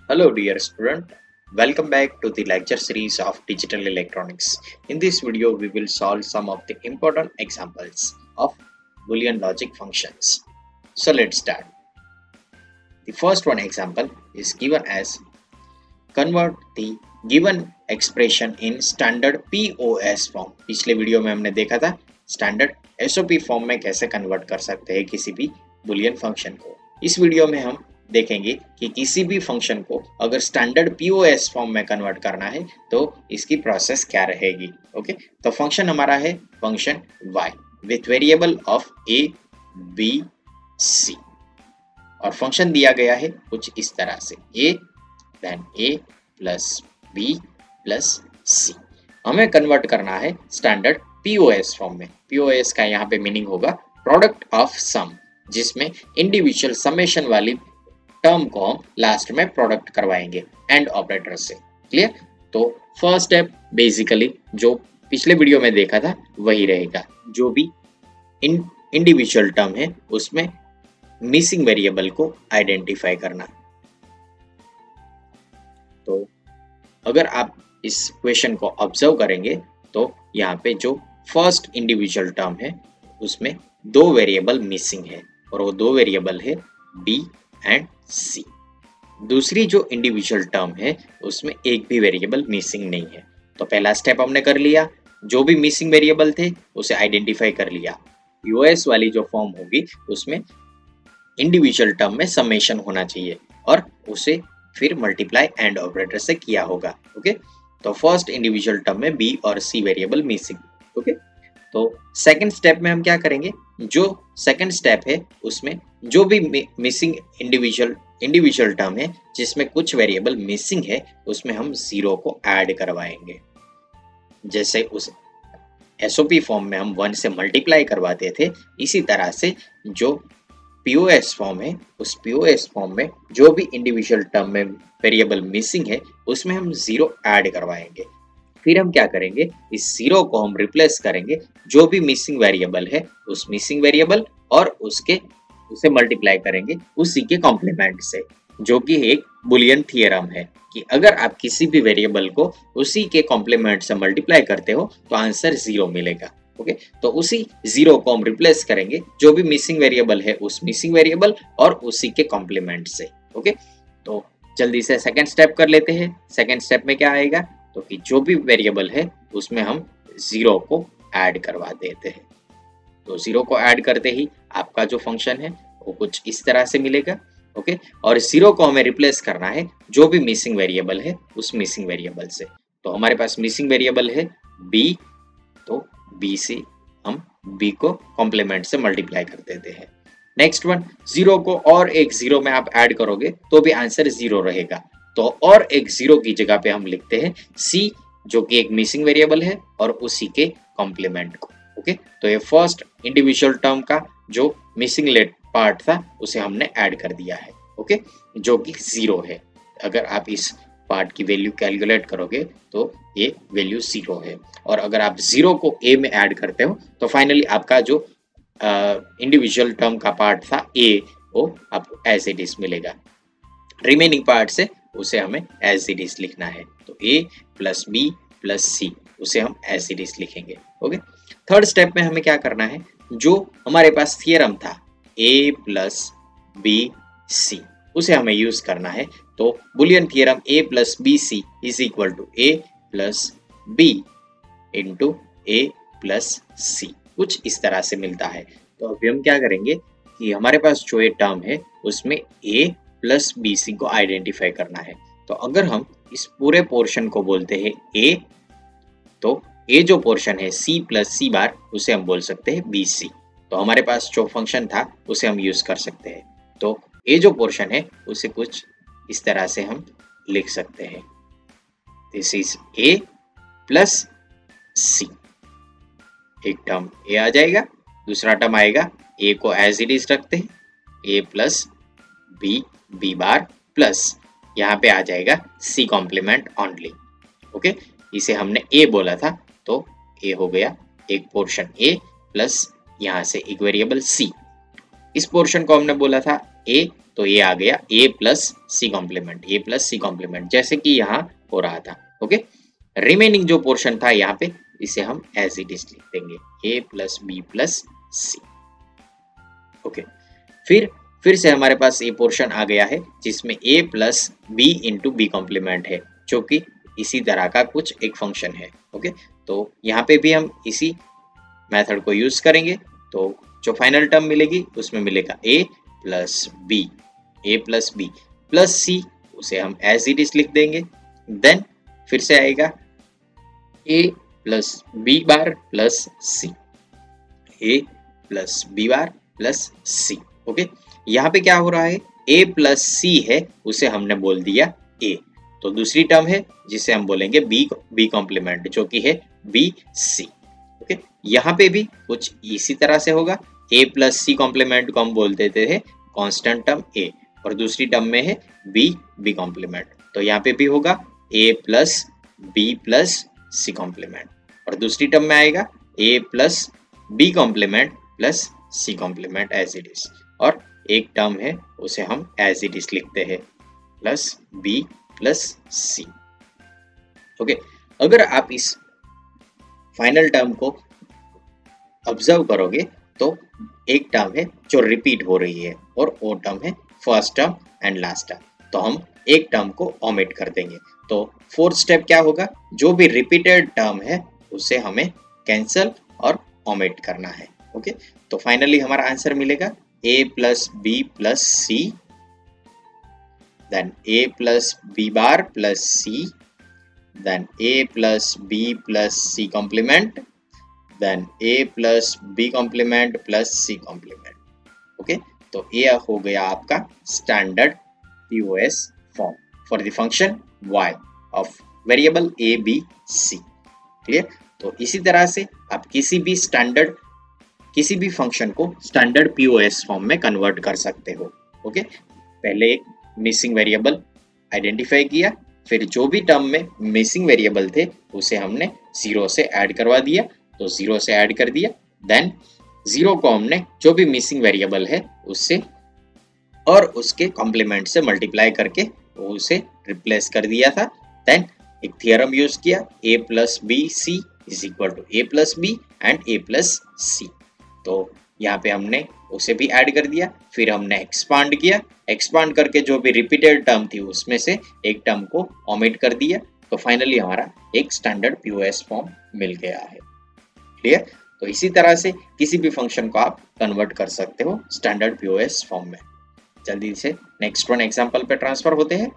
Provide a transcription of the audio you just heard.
Hello dear student, welcome back to the lecture series of digital electronics. In this video we will solve some of the important examples of Boolean logic functions. So let's start. The first one example is given as convert the given expression in standard POS form. पिछले video में हमने देखा था standard SOP form में कैसे convert कर सकते हैं किसी भी बुलियन फंक्शन को। इस वीडियो में हम देखेंगे कि किसी भी फंक्शन को अगर स्टैंडर्ड POS फॉर्म में कन्वर्ट करना है तो इसकी प्रोसेस क्या रहेगी। ओके, तो फंक्शन हमारा है function y with variable of a b c और फंक्शन दिया गया है कुछ इस तरह से a then a plus b plus c। हमें कन्वर्ट करना है स्टैंडर्ड POS फॉर्म में। POS का यहाँ पे मीनिंग होगा प्रोडक्ट ऑफ सम, जिसमें इंडिविजुअल समेशन वाली टर्म को हम लास्ट में प्रोडक्ट करवाएंगे एंड ऑपरेटर से। क्लियर? तो फर्स्ट स्टेप बेसिकली जो पिछले वीडियो में देखा था वही रहेगा। जो भी इंडिविजुअल टर्म है उसमें मिसिंग वेरिएबल को आइडेंटिफाई करना। तो अगर आप इस क्वेश्चन को ऑब्जर्व करेंगे तो यहाँ पे जो फर्स्ट इंडिविजुअल टर्म है उसमें दो वेरिएबल मिसिंग है और वो दो वेरिएबल है b एंड c। दूसरी जो इंडिविजुअल टर्म है उसमें एक भी वेरिएबल मिसिंग नहीं है। तो पहला स्टेप हमने कर लिया, जो भी मिसिंग वेरिएबल थे उसे आइडेंटिफाई कर लिया। POS वाली जो फॉर्म होगी उसमें इंडिविजुअल टर्म में समेशन होना चाहिए और उसे फिर मल्टीप्लाई एंड ऑपरेटर से किया होगा। ओके, तो फर्स्ट इंडिविजुअल टर्म में b और c वेरिएबल मिसिंग। ओके, तो सेकंड स्टेप में हम क्या करेंगे, जो सेकंड स्टेप है उसमें जो भी मिसिंग इंडिविजुअल टर्म है जिसमें कुछ वेरिएबल मिसिंग है उसमें हम जीरो को ऐड करवाएंगे। जैसे उस SOP फॉर्म में हम 1 से मल्टीप्लाई करवाते थे, इसी तरह से जो POS फॉर्म है उस POS फॉर्म में जो भी इंडिविजुअल टर्म में वेरिएबल मिसिंग है उसमें हम जीरो ऐड करवाएंगे। फिर हम क्या करेंगे, इस जीरो को हम रिप्लेस करेंगे जो भी मिसिंग वेरिएबल है उस मिसिंग वेरिएबल और उसे मल्टीप्लाई करेंगे उसी के कॉम्प्लीमेंट से, जो कि एक बुलियन थियरम है कि अगर आप किसी भी वेरिएबल को उसी के कॉम्प्लीमेंट से मल्टीप्लाई करते हो तो आंसर जीरो मिलेगा। ओके, तो उसी जीरो को हम रिप्लेस करेंगे जो भी मिसिंग वेरिएबल है उस मिसिंग वेरिएबल और उसी के कॉम्प्लीमेंट से। ओके, तो जल्दी से सेकंड स्टेप कर लेते हैं। सेकंड स्टेप में क्या आएगा, तो कि जो भी वेरिएबल है उसमें हम जीरो को ऐड करवा देते हैं। तो जीरो को ऐड करते ही आपका जो फंक्शन है वो कुछ इस तरह से मिलेगा। ओके, और जीरो को हमें रिप्लेस करना है जो भी मिसिंग वेरिएबल है उस मिसिंग वेरिएबल से। तो हमारे पास मिसिंग वेरिएबल है b, तो b से हम b को कॉम्प्लीमेंट से मल्टीप्लाई कर देते हैं। नेक्स्ट वन, जीरो को और एक जीरो में आप ऐड करोगे तो भी आंसर जीरो रहेगा। तो और एक जीरो की जगह पे हम लिखते हैं c, जो कि एक मिसिंग वेरिएबल है और उसी के कॉम्प्लीमेंट को। ओके, तो ये फर्स्ट इंडिविजुअल टर्म का जो मिसिंग लेट पार्ट था उसे हमने ऐड कर दिया है। ओके, जो कि जीरो है। अगर आप इस पार्ट की वैल्यू कैलकुलेट करोगे तो ये वैल्यू जीरो है, और अगर आप जीरो को a में ऐड करते हो तो फाइनली आपका जो इंडिविजुअल टर्म का पार्ट था a वो आपको एज इट इज मिलेगा। रिमेनिंग पार्ट से उसे हमें एज इट इज लिखना है। तो a plus b plus c उसे हम एज इट इज लिखेंगे। ओके, थर्ड स्टेप में हमें क्या करना है, जो हमारे पास थियरम था a प्लस b c उसे हमें यूज करना है। तो Boolean theorem a plus B C is equal to a plus b into a plus c, कुछ इस तरह से मिलता है। तो अभी हम क्या करेंगे कि हमारे पास जो ये टर्म है उसमें a प्लस बी सी को आइडेंटिफाई करना है। तो अगर हम इस पूरे पोर्शन को बोलते हैं a, तो a जो पोर्शन है c प्लस सी बार उसे हम बोल सकते हैं बी सी। तो हमारे पास जो फंक्शन था उसे हम यूज कर सकते हैं। तो a जो पोर्शन है उसे कुछ इस तरह से हम लिख सकते हैं, this is a plus c। एक टर्म a आ जाएगा, दूसरा टर्म आएगा a को एज इट इज रखते हैं a plus b bar plus यहाँ पे आ जाएगा c कॉम्प्लीमेंट ओनली। ओके, इसे हमने a बोला था तो a हो गया एक पोर्शन a प्लस यहाँ से एक वेरिएबल c। इस पोर्शन को हमने बोला था a तो ये आ गया a plus C complement, a plus C complement, जैसे कि यहाँ हो रहा था। ओके, रिमेनिंग जो पोर्शन था यहाँ पे इसे हम एज इट इज लिख देंगे, a plus B plus C. Okay, फिर से हमारे पास ये पोर्शन आ गया है जिसमें a plus B into B complement है, जो कि इसी तरह का कुछ एक फंक्शन है। ओके, तो यहाँ पे भी हम इसी मेथड को यूज करेंगे, तो जो फाइनल टर्म मिलेगी उसमें मिलेगा a प्लस बी प्लस सी, उसे हम एज इट इज लिख देंगे। देन फिर से आएगा a plus B bar plus C, a plus B bar plus C. Okay, यहाँ पे क्या हो रहा है, a प्लस सी है उसे हमने बोल दिया a, तो दूसरी टर्म है जिसे हम बोलेंगे बी कॉम्प्लीमेंट, जो कि है बी सी। ओके, यहाँ पे भी कुछ इसी तरह से होगा, a प्लस सी कॉम्प्लीमेंट को हम बोल देते हैं कांस्टेंट टर्म a, और दूसरी टर्म में है बी कॉम्प्लीमेंट, तो यहाँ पे भी होगा a plus B plus C complement, और दूसरी टर्म में आएगा a plus B complement plus C complement as it is, और एक टर्म है उसे हम एज इट इज लिखते हैं plus B plus C. Okay, अगर आप इस फाइनल टर्म को ऑब्जर्व करोगे तो एक टर्म है जो रिपीट हो रही है, और वो टर्म है first term and last term, तो हम एक टर्म को ओमिट कर देंगे। तो फोर्थ स्टेप क्या होगा, जो भी रिपीटेड टर्म है उसे हमें कैंसल और ओमिट करना है। ओके, तो फाइनली हमारा आंसर मिलेगा a plus B plus C, then a plus B bar plus C, then a plus b plus c complement, then a plus b complement plus c complement। Okay, तो ये हो गया आपका standard POS form for the function y of variable a b c। Clear? तो इसी तरह से आप किसी भी फंक्शन को स्टैंडर्ड POS फॉर्म में कन्वर्ट कर सकते हो। ओके, पहले एक मिसिंग वेरिएबल आइडेंटिफाई किया, फिर जो भी टर्म में मिसिंग वेरिएबल थे उसे हमने 0 से ऐड करवा दिया, तो 0 से ऐड कर दिया, देन 0 को हमने जो भी मिसिंग वेरिएबल है उससे और उसके कॉम्प्लीमेंट से मल्टीप्लाई करके उसे रिप्लेस कर दिया था। देन एक थियरम यूज किया, a plus B C is equal to a plus B and a plus C, तो यहाँ पे हमने उसे भी ऐड कर दिया, फिर हमने एक्सपांड करके जो भी रिपीटेड टर्म थी उसमें से एक टर्म को ओमिट कर दिया, तो फाइनली हमारा एक स्टैंडर्ड POS फॉर्म मिल गया है। क्लियर? तो इसी तरह से किसी भी फंक्शन को आप कन्वर्ट कर सकते हो स्टैंडर्ड POS फॉर्म में। जल्दी से नेक्स्ट वन एग्जांपल पे ट्रांसफर होते हैं।